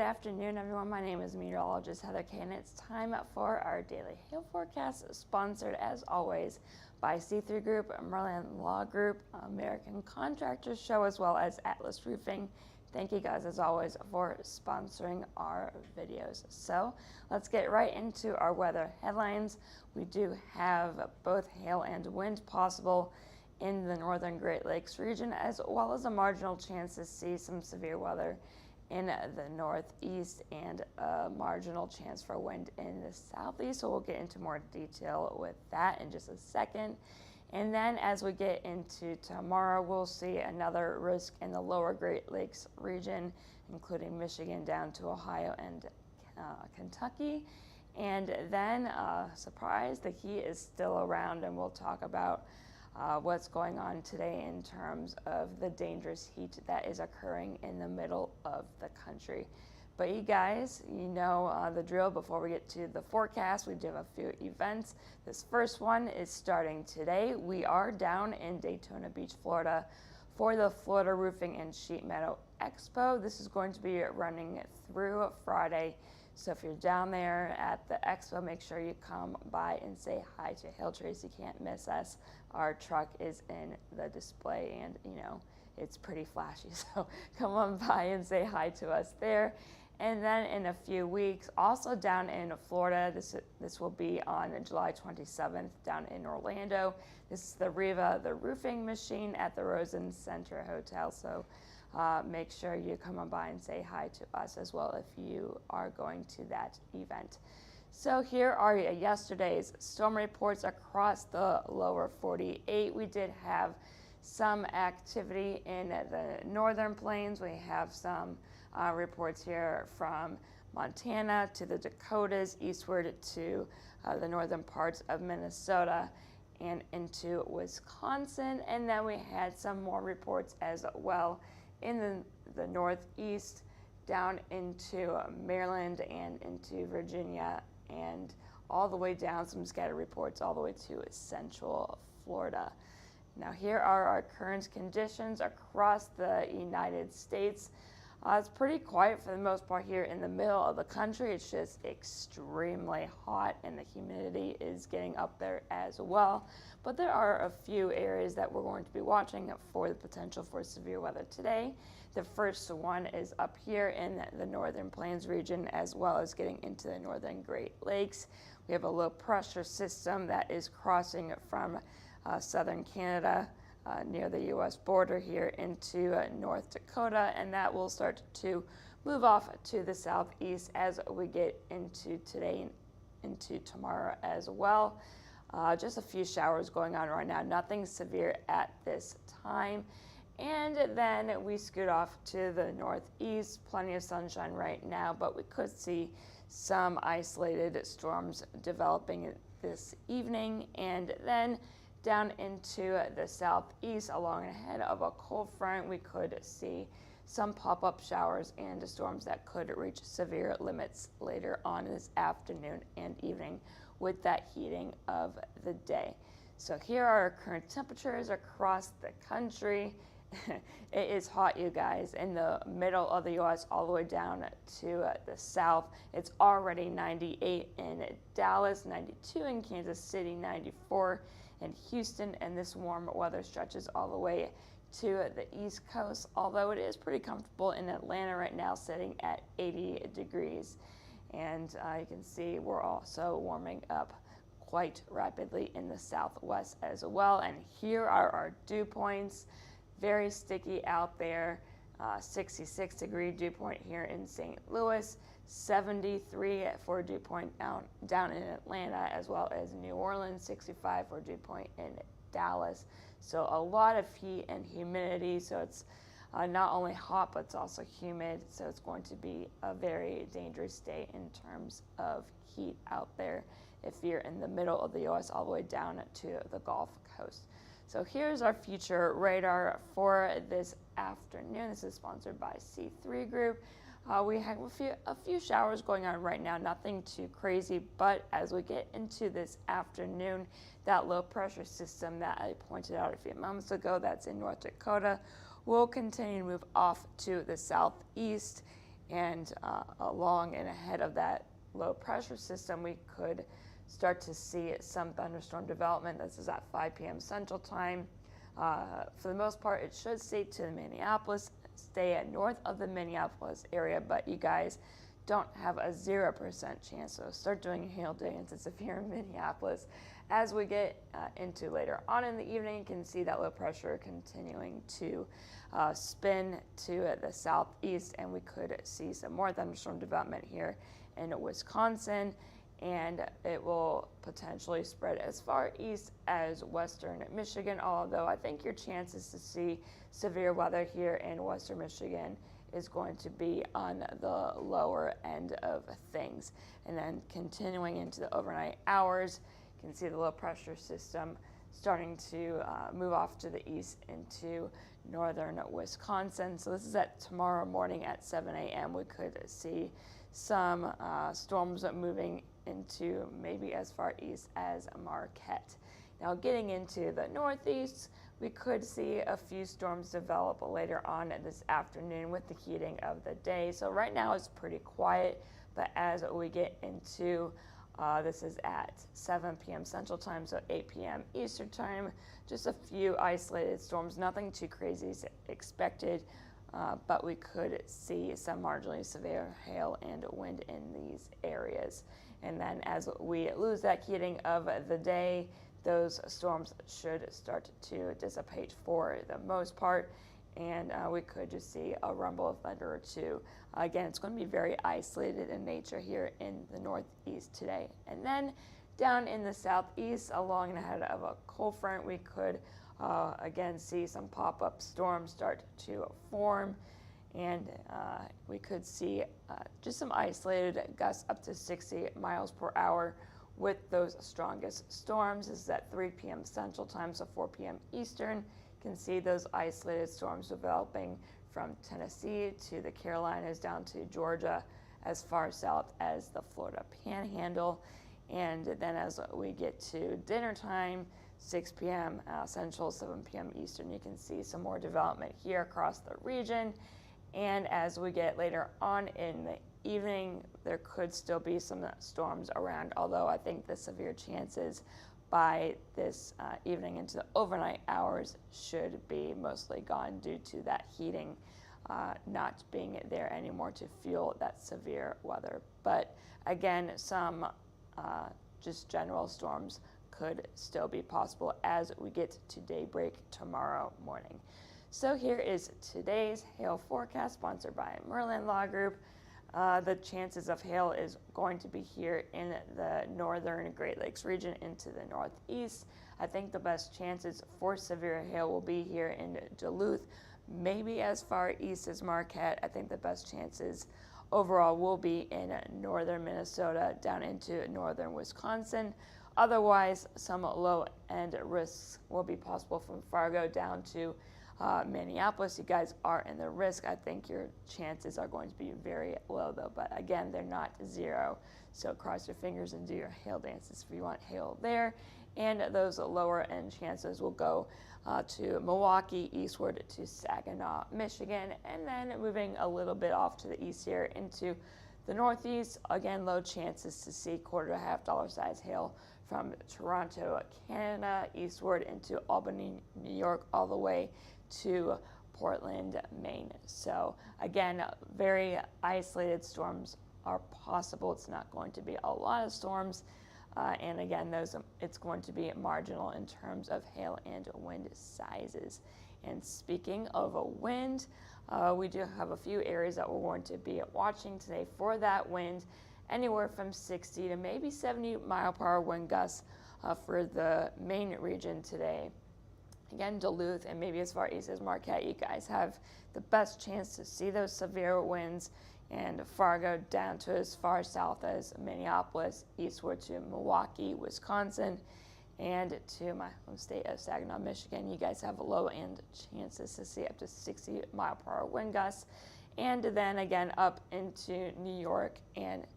afternoon, everyone. My name is meteorologist Heather Kay, and it's time for our daily hail forecast, sponsored as always by C3 Group, Merlin Law Group, American Contractors Show, as well as Atlas Roofing. Thank you guys, as always, for sponsoring our videos. So let's get right into our weather headlines. We do have both hail and wind possible in the northern Great Lakes region, as well as a marginal chance to see some severe weather in the northeast and a marginal chance for wind in the southeast. So we'll get into more detail with that in just a second. And then as we get into tomorrow, we'll see another risk in the lower Great Lakes region, including Michigan down to Ohio and Kentucky. And then, surprise, the heat is still around, and we'll talk about what's going on today in terms of the dangerous heat that is occurring in the middle of the country. But you guys, you know the drill. Before we get to the forecast, we do have a few events. This first one is starting today. We are down in Daytona Beach, Florida for the Florida Roofing and Sheet Metal Expo. This is going to be running through Friday. So if you're down there at the expo, make sure you come by and say hi to Hail Trace. You can't miss us. Our truck is in the display, and you know it's pretty flashy. So come on by and say hi to us there. And then in a few weeks, also down in Florida, this will be on July 27th down in Orlando. This is the Riva, the roofing machine at the Rosen Center Hotel. So make sure you come on by and say hi to us as well if you are going to that event. So here are yesterday's storm reports across the lower 48. We did have some activity in the northern plains. We have some reports here from Montana to the Dakotas, eastward to the northern parts of Minnesota and into Wisconsin. And then we had some more reports as well in the northeast, down into Maryland and into Virginia, and all the way down, some scattered reports all the way to central Florida. Now here are our current conditions across the United States. It's pretty quiet for the most part here in the middle of the country. It's just extremely hot, and the humidity is getting up there as well. But there are a few areas that we're going to be watching for the potential for severe weather today. The first one is up here in the northern plains region, as well as getting into the northern Great Lakes. We have a low pressure system that is crossing from southern Canada near the U.S. border here into North Dakota, and that will start to move off to the southeast as we get into today and into tomorrow as well. Just a few showers going on right now, nothing severe at this time. And then we scoot off to the northeast, plenty of sunshine right now, but we could see some isolated storms developing this evening. And then down into the southeast, along ahead of a cold front, we could see some pop-up showers and storms that could reach severe limits later on this afternoon and evening with that heating of the day. So here are our current temperatures across the country. It is hot, you guys, in the middle of the U.S. all the way down to the south. It's already 98 in Dallas, 92 in Kansas City, 94 in Houston, and this warm weather stretches all the way to the East Coast, although it is pretty comfortable in Atlanta right now, sitting at 80 degrees. And you can see we're also warming up quite rapidly in the southwest as well. And here are our dew points. Very sticky out there. 66 degree dew point here in St. Louis, 73 for dew point down in Atlanta, as well as New Orleans, 65 for dew point in Dallas. So a lot of heat and humidity. So it's not only hot, but it's also humid. So it's going to be a very dangerous day in terms of heat out there if you're in the middle of the U.S. all the way down to the Gulf Coast. So here's our future radar for this afternoon. This is sponsored by C3 Group. We have a few showers going on right now, nothing too crazy, but as we get into this afternoon, that low pressure system that I pointed out a few moments ago that's in North Dakota will continue to move off to the southeast And along and ahead of that low pressure system, we could start to see some thunderstorm development. This is at 5 p.m. Central Time. For the most part, it should stay to Minneapolis, stay at north of the Minneapolis area, but you guys don't have a 0% chance. So start doing hail dances if you're in Minneapolis. As we get into later on in the evening, you can see that low pressure continuing to spin to the southeast, and we could see some more thunderstorm development here in Wisconsin, and it will potentially spread as far east as western Michigan, although I think your chances to see severe weather here in western Michigan is going to be on the lower end of things. And then continuing into the overnight hours, you can see the low pressure system starting to move off to the east into northern Wisconsin. So this is at tomorrow morning at 7 a.m. We could see some storms moving into maybe as far east as Marquette. Now getting into the northeast, we could see a few storms develop later on this afternoon with the heating of the day. So right now it's pretty quiet, but as we get into this is at 7 p.m. Central Time, so 8 p.m. Eastern Time. Just a few isolated storms, nothing too crazy is expected, but we could see some marginally severe hail and wind in these areas. And then as we lose that heating of the day, those storms should start to dissipate for the most part, and we could just see a rumble of thunder or two. Again, it's going to be very isolated in nature here in the northeast today. And then down in the southeast, along and ahead of a cold front, we could again see some pop-up storms start to form, and we could see just some isolated gusts up to 60 miles per hour with those strongest storms. This is at 3 p.m. Central Time, so 4 p.m. Eastern. You can see those isolated storms developing from Tennessee to the Carolinas down to Georgia, as far south as the Florida Panhandle. And then as we get to dinner time, 6 p.m. Central, 7 p.m. Eastern, you can see some more development here across the region. And as we get later on in the evening, there could still be some storms around, although I think the severe chances by this evening into the overnight hours should be mostly gone due to that heating not being there anymore to fuel that severe weather. But again, some just general storms could still be possible as we get to daybreak tomorrow morning. So here is today's hail forecast sponsored by Merlin Law Group. The chances of hail is going to be here in the northern Great Lakes region into the northeast. I think the best chances for severe hail will be here in Duluth, maybe as far east as Marquette. I think the best chances overall will be in northern Minnesota down into northern Wisconsin. Otherwise, some low-end risks will be possible from Fargo down to Minneapolis. You guys are in the risk. I think your chances are going to be very low though, but again, they're not zero. So cross your fingers and do your hail dances if you want hail there. And those lower end chances will go to Milwaukee, eastward to Saginaw, Michigan, and then moving a little bit off to the east here into the northeast. Again, low chances to see $1.25 to $1 size hail from Toronto, Canada, eastward into Albany, New York, all the way to Portland, Maine. So again, very isolated storms are possible. It's not going to be a lot of storms. And again, it's going to be marginal in terms of hail and wind sizes. And speaking of a wind, we do have a few areas that we're going to be watching today for that wind, anywhere from 60 to maybe 70 mile per hour wind gusts for the Maine region today. Again, Duluth and maybe as far east as Marquette, you guys have the best chance to see those severe winds, and Fargo down to as far south as Minneapolis, eastward to Milwaukee, Wisconsin, and to my home state of Saginaw, Michigan. You guys have low-end chances to see up to 60 mile per hour wind gusts, and then again up into New York and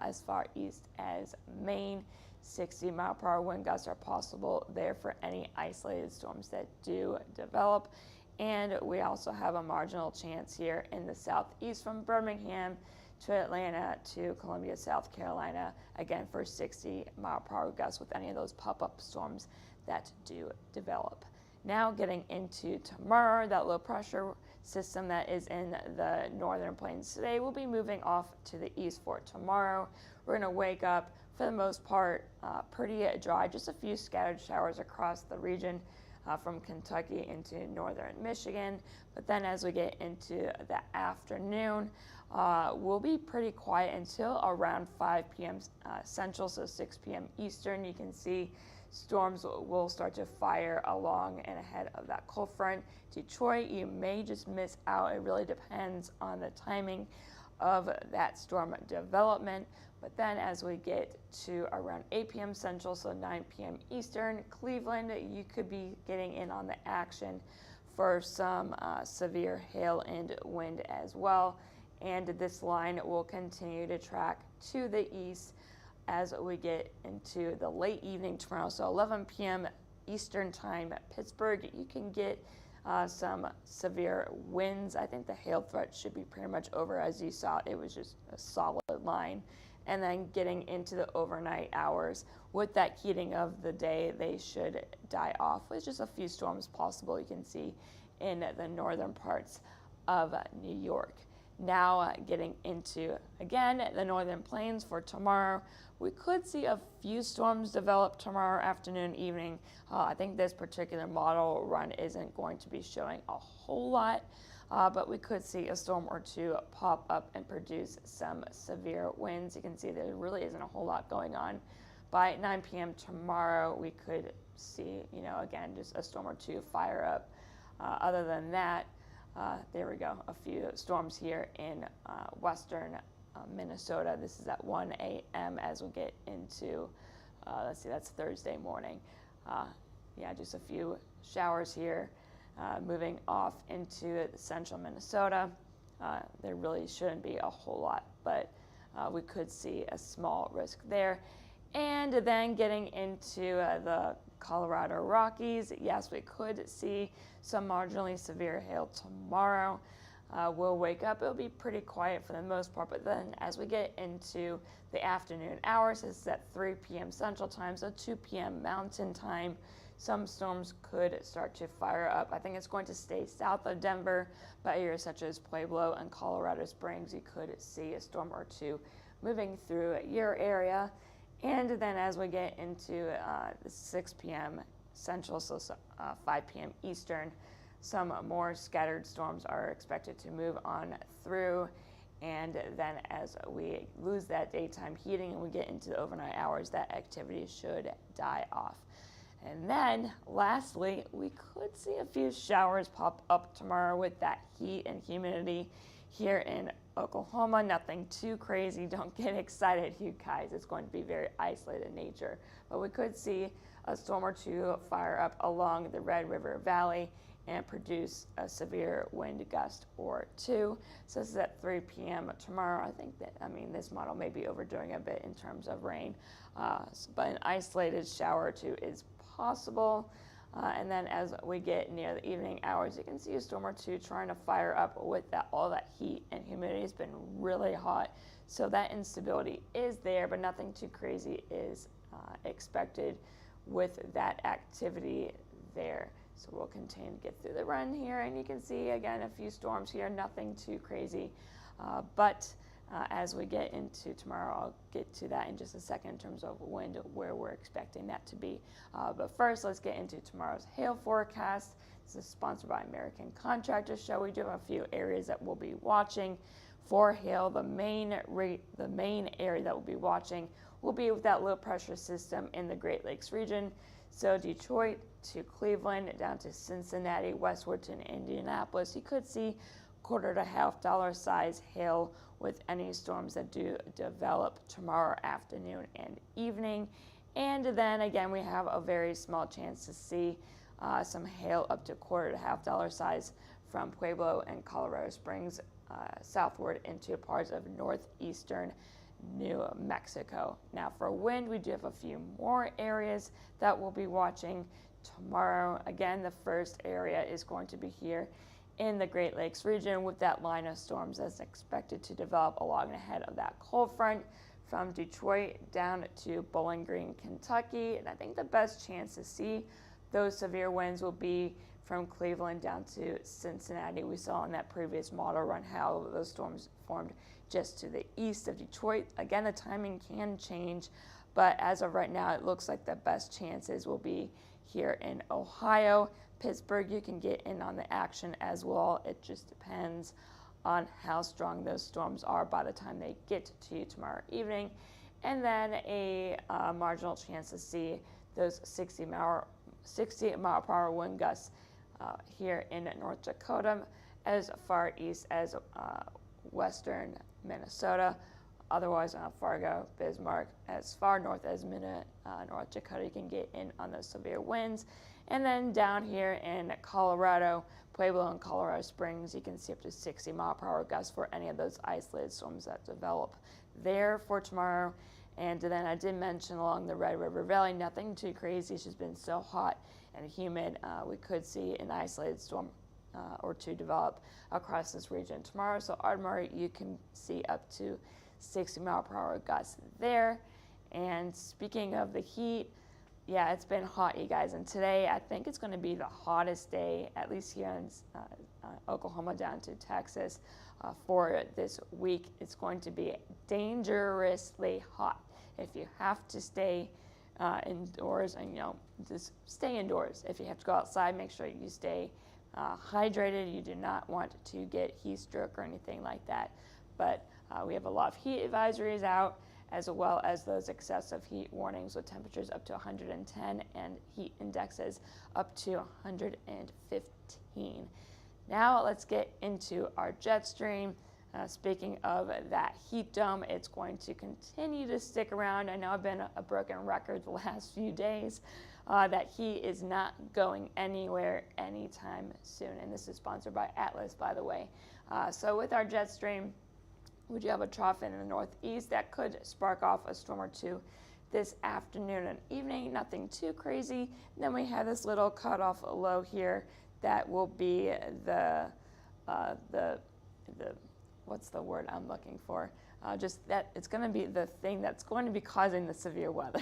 as far east as Maine. 60 mile per hour wind gusts are possible there for any isolated storms that do develop. And we also have a marginal chance here in the southeast from Birmingham to Atlanta to Columbia, South Carolina, again for 60-mile-per-hour gusts with any of those pop-up storms that do develop. Now getting into tomorrow, that low pressure system that is in the northern plains today will be moving off to the east for tomorrow. We're going to wake up, for the most part, pretty dry, just a few scattered showers across the region from Kentucky into northern Michigan. But then as we get into the afternoon, we'll be pretty quiet until around 5 p.m. Central, so 6 p.m. Eastern. You can see storms will start to fire along and ahead of that cold front. Detroit, you may just miss out. It really depends on the timing of that storm development. But then as we get to around 8 p.m. Central, so 9 p.m. Eastern, Cleveland, you could be getting in on the action for some severe hail and wind as well. And this line will continue to track to the east as we get into the late evening tomorrow. So 11 p.m. Eastern time, Pittsburgh, you can get some severe winds. I think the hail threat should be pretty much over. As you saw, it was just a solid line. And then getting into the overnight hours, with that heating of the day, they should die off with just a few storms possible you can see in the northern parts of New York. Now getting into, again, the northern plains for tomorrow. We could see a few storms develop tomorrow afternoon, evening. I think this particular model run isn't going to be showing a whole lot, but we could see a storm or two pop up and produce some severe winds. You can see there really isn't a whole lot going on. By 9 p.m. tomorrow, we could see, again, just a storm or two fire up. Other than that, there we go, a few storms here in western Minnesota. This is at 1 a.m. as we get into, let's see, that's Thursday morning. Yeah, just a few showers here. Moving off into central Minnesota, there really shouldn't be a whole lot, but we could see a small risk there. And then getting into the Colorado Rockies, yes, we could see some marginally severe hail tomorrow. We'll wake up, it'll be pretty quiet for the most part, but then as we get into the afternoon hours, it's at 3 p.m. Central Time, so 2 p.m. Mountain Time, some storms could start to fire up. I think it's going to stay south of Denver, but areas such as Pueblo and Colorado Springs, you could see a storm or two moving through your area. And then as we get into the 6 p.m. Central, so 5 p.m. Eastern, some more scattered storms are expected to move on through. And then as we lose that daytime heating and we get into the overnight hours, that activity should die off. And then lastly, we could see a few showers pop up tomorrow with that heat and humidity here in Oklahoma. Nothing too crazy. Don't get excited, you guys. It's going to be very isolated nature. But we could see a storm or two fire up along the Red River Valley and produce a severe wind gust or two. So this is at 3 p.m. tomorrow. I think that, this model may be overdoing a bit in terms of rain, but an isolated shower or two is possible. And then as we get near the evening hours, you can see a storm or two trying to fire up with all that heat and humidity. Has been really hot, so that instability is there, but nothing too crazy is expected with that activity there. So we'll continue to get through the run here, and you can see again a few storms here, nothing too crazy, but as we get into tomorrow, I'll get to that in just a second in terms of wind, where we're expecting that to be. But first, let's get into tomorrow's hail forecast. This is sponsored by American Contractor Show. We do have a few areas that we'll be watching for hail. The main area that we'll be watching will be with that low pressure system in the Great Lakes region. So Detroit to Cleveland, down to Cincinnati, westward to Indianapolis. You could see $1/4 to $1/2 size hail with any storms that do develop tomorrow afternoon and evening. And then again, we have a very small chance to see some hail up to $1/4 to $1/2 size from Pueblo and Colorado Springs southward into parts of northeastern New Mexico. Now for wind, we do have a few more areas that we'll be watching tomorrow. Again, the first area is going to be here in the Great Lakes region with that line of storms that's expected to develop along ahead of that cold front from Detroit down to Bowling Green, Kentucky. And I think the best chance to see those severe winds will be from Cleveland down to Cincinnati. We saw in that previous model run how those storms formed just to the east of Detroit. Again, the timing can change, but as of right now, it looks like the best chances will be here in Ohio. Pittsburgh, you can get in on the action as well. It just depends on how strong those storms are by the time they get to you tomorrow evening. And then a marginal chance to see those 60 mile per hour wind gusts here in North Dakota, as far east as western Minnesota. Otherwise, Fargo, Bismarck, as far north as North Dakota, you can get in on those severe winds. And then down here in Colorado, Pueblo and Colorado Springs, you can see up to 60 mile per hour gusts for any of those isolated storms that develop there for tomorrow. And then I did mention along the Red River Valley, nothing too crazy. It's just been so hot and humid. We could see an isolated storm or two develop across this region tomorrow. So Ardmore, you can see up to 60 mile per hour gusts there. And speaking of the heat, yeah, it's been hot, you guys. And today, I think it's going to be the hottest day, at least here in Oklahoma down to Texas, for this week. It's going to be dangerously hot. If you have to stay indoors, and just stay indoors. If you have to go outside, make sure you stay hydrated. You do not want to get heat stroke or anything like that. But we have a lot of heat advisories out, as well as those excessive heat warnings with temperatures up to 110 and heat indexes up to 115. Now let's get into our jet stream. Speaking of that heat dome, it's going to continue to stick around. I know I've been a broken record the last few days. That heat is not going anywhere anytime soon. And this is sponsored by Atlas, by the way. So with our jet stream, we do have a trough in the northeast that could spark off a storm or two this afternoon and evening. Nothing too crazy. And then we have this little cutoff low here that will be the what's the word I'm looking for? Just that it's going to be the thing that's going to be causing the severe weather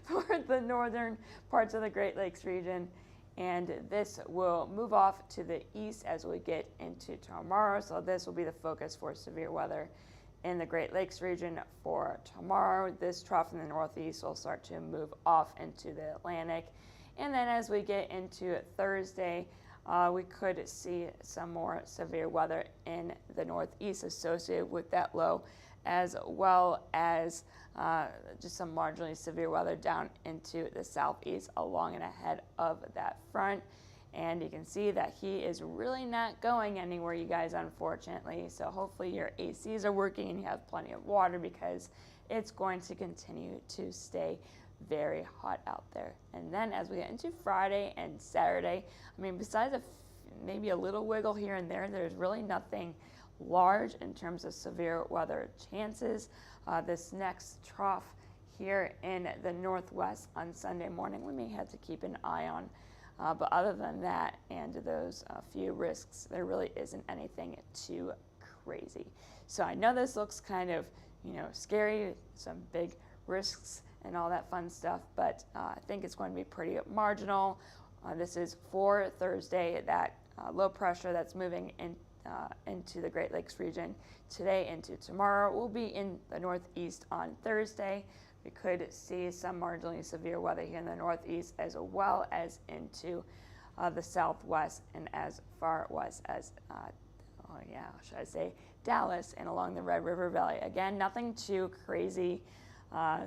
for the northern parts of the Great Lakes region. And this will move off to the east as we get into tomorrow. So this will be the focus for severe weather in the Great Lakes region for tomorrow. This trough in the northeast will start to move off into the Atlantic. And then as we get into Thursday, we could see some more severe weather in the northeast associated with that low, as well as just some marginally severe weather down into the southeast along and ahead of that front. And you can see that he is really not going anywhere, you guys, unfortunately. So hopefully your ACs are working and you have plenty of water, because it's going to continue to stay very hot out there. And then as we get into Friday and Saturday, I mean, besides maybe a little wiggle here and there, there's really nothing large in terms of severe weather chances. This next trough here in the northwest on Sunday morning, we may have to keep an eye on. But other than that and those few risks, there really isn't anything too crazy. So I know this looks kind of, scary, some big risks and all that fun stuff, but I think it's going to be pretty marginal. This is for Thursday, that low pressure that's moving into the Great Lakes region today into tomorrow will be in the northeast on Thursday. We could see some marginally severe weather here in the northeast, as well as into the southwest and as far west as, Dallas and along the Red River Valley. Again, nothing too crazy.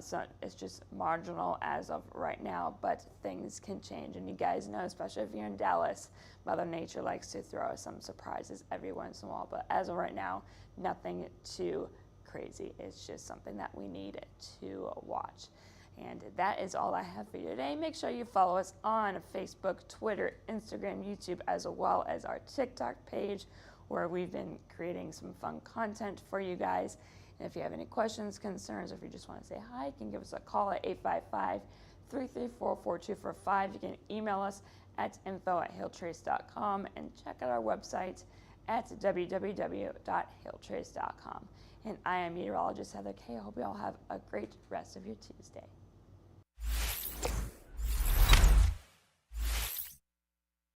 So it's just marginal as of right now, but things can change. And you guys know, especially if you're in Dallas, Mother Nature likes to throw us some surprises every once in a while. But as of right now, nothing too crazy. It's just something that we need to watch. And that is all I have for you today. Make sure you follow us on Facebook, Twitter, Instagram, YouTube, as well as our TikTok page, where we've been creating some fun content for you guys. And if you have any questions, concerns, or if you just want to say hi, you can give us a call at 855-334-4245. You can email us at info@hailtrace.com and check out our website at www.hailtrace.com. And I am meteorologist Heather Kay. I hope you all have a great rest of your Tuesday.